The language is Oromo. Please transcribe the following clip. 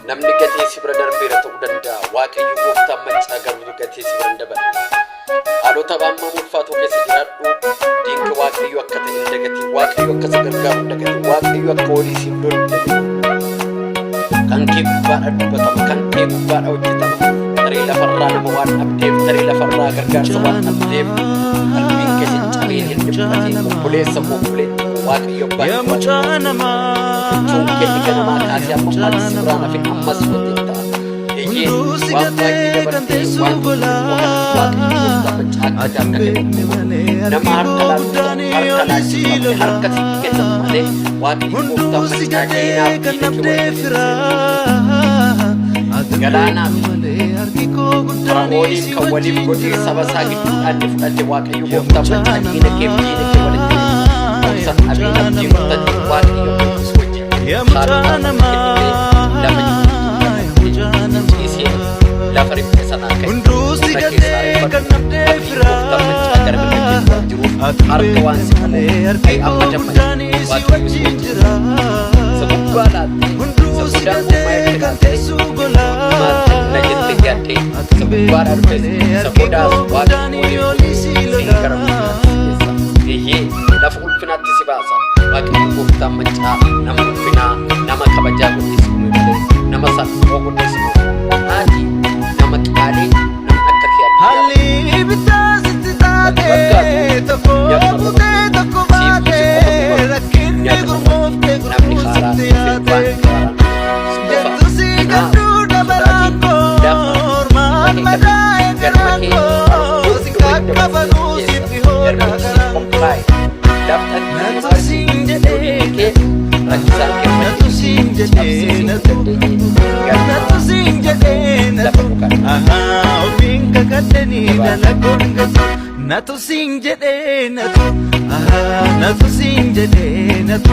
namni gatii si bira darbeera ta'uu danda'a waaqayyo gooftaan mancaa garuu gatii si bira hin daballe haalota baammaa ulfaatoo keessa jiraadhu diinka waaqayyo akka ta'e hin dagatiin waaqayyo akka si gargaaru hin dagatiin waaqayyo akka walii siif lolu hin dagatiin kan kee gubbaadha dubbatama kan kee gubbaadha hojjetama tarii lafarraa nama waan dhabdeef tarii lafarraa gargaarsa waan dhabdeef qalbiin keessa cabeen hin dhiphatiin obboleessa obboleetti waaqayyo baay'ee tun kenni ganamaa kaasee amma maati si biraan hafe ammas wajjin ta'a eeyyee waan baay'ee dabartee waan nama harka laachifamte harka si kennatu malee waaqayyo gooftaan mancaa keenaaf galaanaaf Firaa'ooniin kan waliif godhee saba isaa gidduudhaan ni fudhate waaqayyo gooftaan mancaa diina kee walitti obsan abin abdii murtanii waaqayyo beekus wajjin haaluma lama ciisee lafa riphee sanaa ka'e hunda keessaa riffate gooftaan mancaa gara bira keessaa jiruuf harka waan si qabuuf amma dammaqee waaqayyo si wajjin isa guddaa laattee isa guddaa uumaa erga galtee na jettee yaaddee isa guddaadhaa dhufes isa guddaas waaqayyo si gara eeyyee lafa ulfinaatti si baasa waaqayyo gooftaan mancaa nama ulfinaa nama kabajaa guddisuu malee nama salphoo guddisuu haati nama qaalii nama akka kee haalli bitaa sitti taatee tokko buutee tokko baatee rakkinni gurmooftee gurmuusitti yaatee jettu si gadduu dabalaan koormaan madaa eegalaan koo si kakkabanuu sitti hoodhaa garaan koo Natu sinjede natu sinjede natu aha opinka kadeni dalagonga natu sinjede natu aha natu sinjede natu